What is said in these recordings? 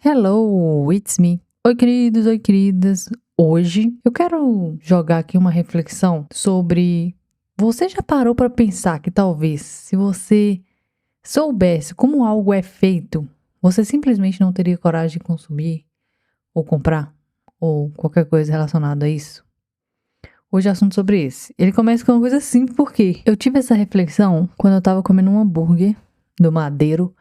Hello, it's me. Oi, queridos, oi, queridas. Hoje eu quero jogar aqui uma reflexão sobre. Você já parou para pensar que talvez, se você soubesse como algo é feito, você simplesmente não teria coragem de consumir ou comprar ou qualquer coisa relacionada a isso? Hoje é assunto sobre esse. Ele começa com uma coisa simples, porque eu tive essa reflexão quando eu tava comendo um hambúrguer do Madeiro.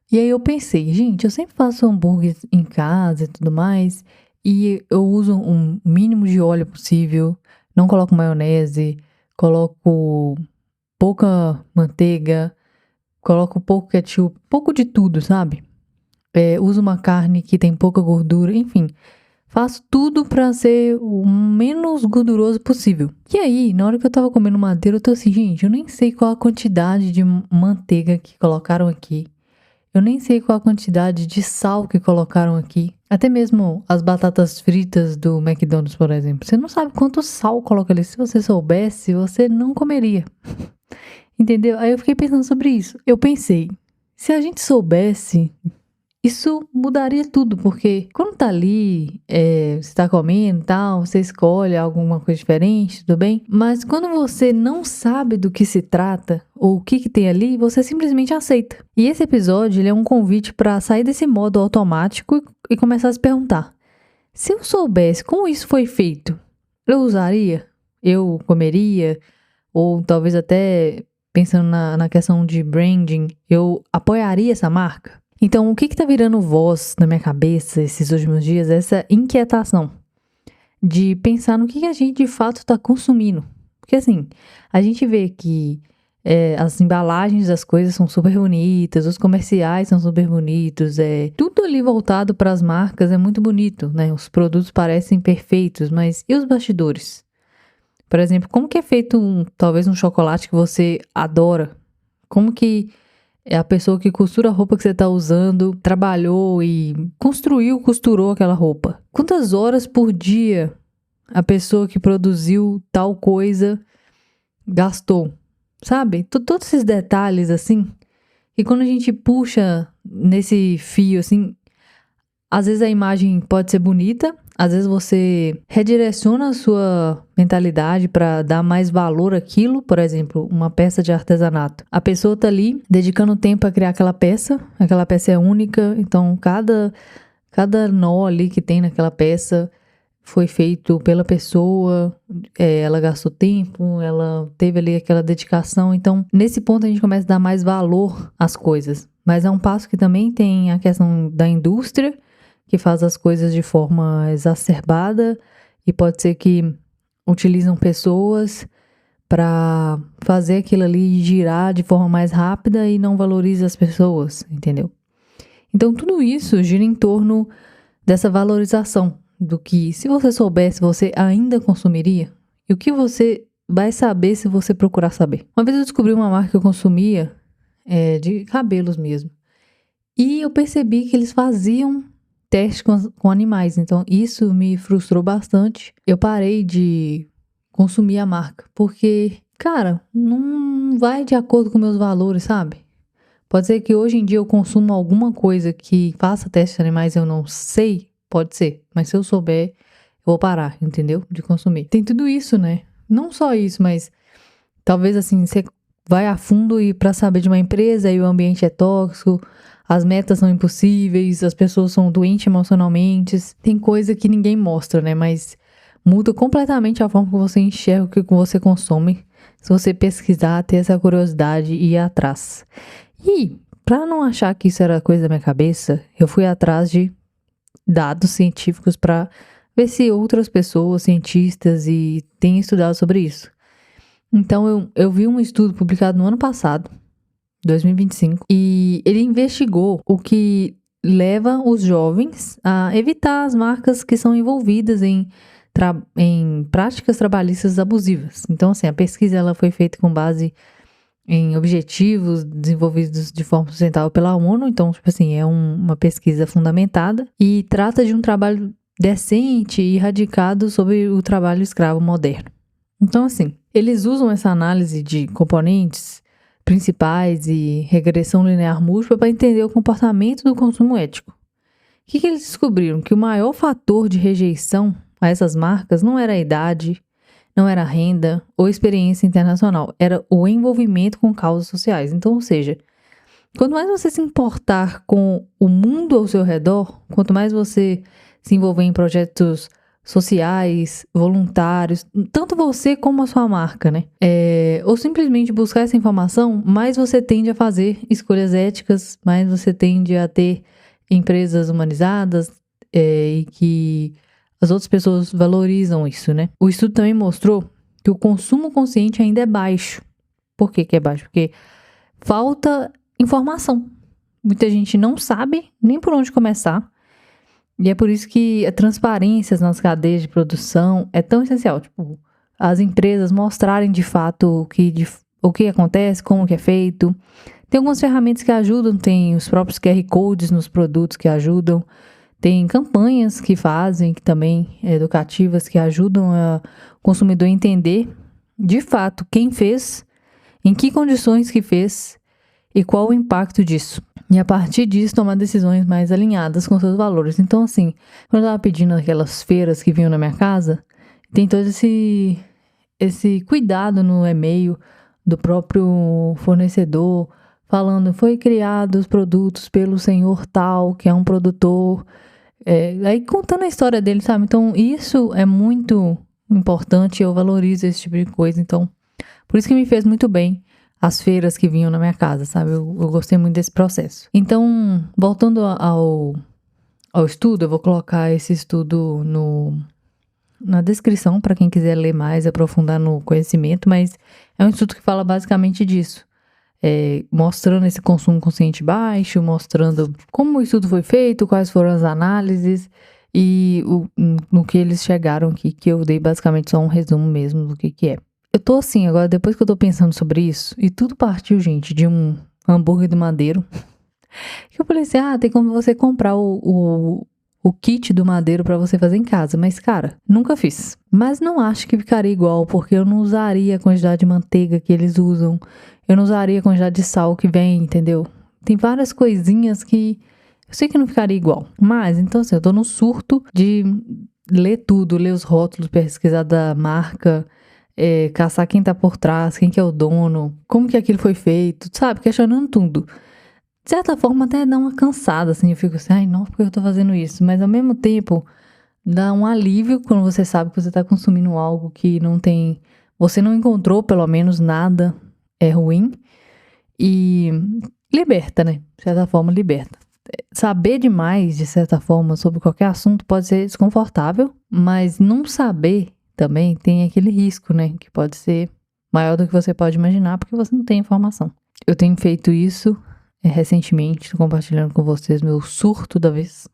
E aí eu pensei, gente, eu sempre faço hambúrguer em casa e tudo mais, e eu uso um mínimo de óleo possível, não coloco maionese, coloco pouca manteiga, coloco pouco ketchup, pouco de tudo, sabe? Uso uma carne que tem pouca gordura, enfim, faço tudo pra ser o menos gorduroso possível. E aí, na hora que eu tava comendo madeira, eu tô assim, gente, eu nem sei qual a quantidade de manteiga que colocaram aqui. Eu nem sei qual a quantidade de sal que colocaram aqui. Até mesmo as batatas fritas do McDonald's, por exemplo. Você não sabe quanto sal coloca ali. Se você soubesse, você não comeria. Entendeu? Aí eu fiquei pensando sobre isso. Eu pensei, se a gente soubesse, isso mudaria tudo, porque quando tá ali, você tá comendo e tal, você escolhe alguma coisa diferente, tudo bem? Mas quando você não sabe do que se trata, ou o que tem ali, você simplesmente aceita. E esse episódio, ele é um convite para sair desse modo automático e começar a se perguntar: se eu soubesse como isso foi feito, eu usaria? Eu comeria? Ou talvez até, pensando na questão de branding, eu apoiaria essa marca? Então, o que tá virando voz na minha cabeça esses últimos dias? Essa inquietação de pensar no que a gente de fato está consumindo. Porque assim, a gente vê que as embalagens das coisas são super bonitas, os comerciais são super bonitos, tudo ali voltado para as marcas é muito bonito, né? Os produtos parecem perfeitos, mas e os bastidores? Por exemplo, como que é feito talvez um chocolate que você adora? Como que a pessoa que costura a roupa que você está usando trabalhou e costurou aquela roupa? Quantas horas por dia a pessoa que produziu tal coisa gastou? Sabe? Todos esses detalhes assim. E quando a gente puxa nesse fio assim, às vezes a imagem pode ser bonita, às vezes você redireciona a sua mentalidade para dar mais valor àquilo, por exemplo, uma peça de artesanato. A pessoa tá ali dedicando tempo a criar aquela peça é única, então cada nó ali que tem naquela peça foi feito pela pessoa, ela gastou tempo, ela teve ali aquela dedicação, então nesse ponto a gente começa a dar mais valor às coisas. Mas é um passo que também tem a questão da indústria, que faz as coisas de forma exacerbada e pode ser que utilizam pessoas para fazer aquilo ali girar de forma mais rápida e não valoriza as pessoas, entendeu? Então tudo isso gira em torno dessa valorização do que, se você soubesse, você ainda consumiria, e o que você vai saber se você procurar saber. Uma vez eu descobri uma marca que eu consumia, de cabelos mesmo, e eu percebi que eles faziam teste com animais, então isso me frustrou bastante. Eu parei de consumir a marca, porque, cara, não vai de acordo com meus valores, sabe? Pode ser que hoje em dia eu consuma alguma coisa que faça teste de animais e eu não sei, pode ser, mas se eu souber, eu vou parar, entendeu? De consumir. Tem tudo isso, né? Não só isso, mas talvez assim, você vai a fundo e para saber de uma empresa e o ambiente é tóxico, as metas são impossíveis, as pessoas são doentes emocionalmente. Tem coisa que ninguém mostra, né? Mas muda completamente a forma que você enxerga o que você consome. Se você pesquisar, ter essa curiosidade e ir atrás. E, para não achar que isso era coisa da minha cabeça, eu fui atrás de dados científicos para ver se outras pessoas, cientistas, têm estudado sobre isso. Então, eu vi um estudo publicado no ano passado, 2025, e ele investigou o que leva os jovens a evitar as marcas que são envolvidas em práticas trabalhistas abusivas. Então, assim, a pesquisa ela foi feita com base em objetivos desenvolvidos de forma sustentável pela ONU, então, tipo assim, é uma pesquisa fundamentada e trata de um trabalho decente e radicado sobre o trabalho escravo moderno. Então, assim, eles usam essa análise de componentes principais e regressão linear múltipla para entender o comportamento do consumo ético. que eles descobriram? Que o maior fator de rejeição a essas marcas não era a idade, não era a renda ou experiência internacional, era o envolvimento com causas sociais. Então, ou seja, quanto mais você se importar com o mundo ao seu redor, quanto mais você se envolver em projetos sociais, voluntários, tanto você como a sua marca, né? Ou simplesmente buscar essa informação, mais você tende a fazer escolhas éticas, mais você tende a ter empresas humanizadas e que as outras pessoas valorizam isso, né? O estudo também mostrou que o consumo consciente ainda é baixo. Por que é baixo? Porque falta informação. Muita gente não sabe nem por onde começar. E é por isso que a transparência nas cadeias de produção é tão essencial. Tipo, as empresas mostrarem de fato o que acontece, como que é feito. Tem algumas ferramentas que ajudam, tem os próprios QR Codes nos produtos que ajudam. Tem campanhas que fazem, que também educativas, que ajudam o consumidor a entender de fato quem fez, em que condições que fez e qual o impacto disso. E a partir disso, tomar decisões mais alinhadas com seus valores. Então, assim, quando eu estava pedindo aquelas feiras que vinham na minha casa, tem todo esse cuidado no e-mail do próprio fornecedor, falando, foi criado os produtos pelo senhor tal, que é um produtor. Aí contando a história dele, sabe? Então, isso é muito importante, eu valorizo esse tipo de coisa. Então, por isso que me fez muito bem as feiras que vinham na minha casa, sabe? Eu gostei muito desse processo. Então, voltando ao estudo, eu vou colocar esse estudo na descrição para quem quiser ler mais, aprofundar no conhecimento, mas é um estudo que fala basicamente disso. Mostrando esse consumo consciente baixo, mostrando como o estudo foi feito, quais foram as análises e no que eles chegaram aqui, que eu dei basicamente só um resumo mesmo do que é. Eu tô assim, agora depois que eu tô pensando sobre isso, e tudo partiu, gente, de um hambúrguer do Madeiro, que eu falei assim, tem como você comprar o kit do Madeiro pra você fazer em casa, mas cara, nunca fiz. Mas não acho que ficaria igual, porque eu não usaria a quantidade de manteiga que eles usam, eu não usaria a quantidade de sal que vem, entendeu? Tem várias coisinhas que eu sei que não ficaria igual, mas então assim, eu tô no surto de ler tudo, ler os rótulos, pesquisar da marca, caçar quem tá por trás, quem que é o dono, como que aquilo foi feito, sabe? Questionando tudo. De certa forma até dá uma cansada, assim, eu fico assim, ai, não, porque eu tô fazendo isso? Mas ao mesmo tempo, dá um alívio quando você sabe que você tá consumindo algo que não tem, você não encontrou pelo menos nada ruim e liberta, né? De certa forma, liberta. Saber demais, de certa forma, sobre qualquer assunto pode ser desconfortável, mas não saber também tem aquele risco, né? Que pode ser maior do que você pode imaginar, porque você não tem informação. Eu tenho feito isso recentemente, tô compartilhando com vocês meu surto da vez.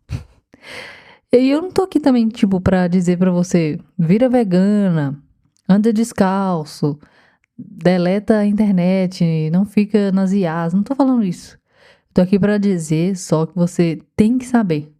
E eu não tô aqui também, tipo, pra dizer pra você, vira vegana, anda descalço, deleta a internet, não fica nas IAs, não tô falando isso. Tô aqui pra dizer só que você tem que saber.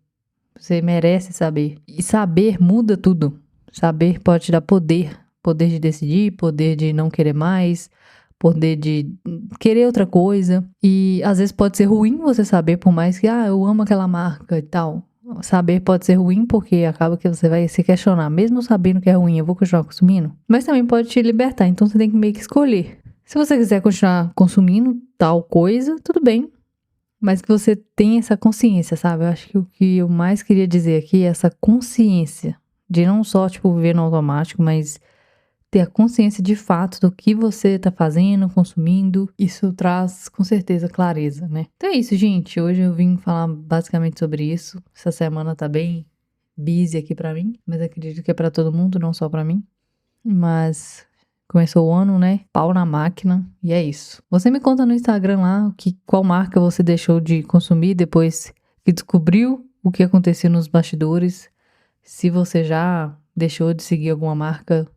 Você merece saber. E saber muda tudo. Saber pode te dar poder. Poder de decidir, poder de não querer mais, poder de querer outra coisa. E às vezes pode ser ruim você saber, por mais que, eu amo aquela marca e tal. Saber pode ser ruim porque acaba que você vai se questionar. Mesmo sabendo que é ruim, eu vou continuar consumindo? Mas também pode te libertar, então você tem que meio que escolher. Se você quiser continuar consumindo tal coisa, tudo bem. Mas que você tenha essa consciência, sabe? Eu acho que o que eu mais queria dizer aqui é essa consciência. De não só, tipo, viver no automático, mas ter a consciência de fato do que você tá fazendo, consumindo. Isso traz, com certeza, clareza, né? Então é isso, gente. Hoje eu vim falar basicamente sobre isso. Essa semana tá bem busy aqui pra mim, mas acredito que é pra todo mundo, não só pra mim. Mas começou o ano, né? Pau na máquina. E é isso. Você me conta no Instagram lá qual marca você deixou de consumir depois que descobriu o que aconteceu nos bastidores. Se você já deixou de seguir alguma marca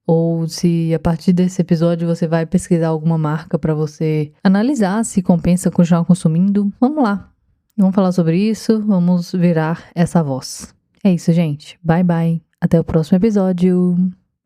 ou se a partir desse episódio você vai pesquisar alguma marca para você analisar se compensa continuar consumindo. Vamos lá. Vamos falar sobre isso. Vamos virar essa voz. É isso, gente. Bye, bye. Até o próximo episódio.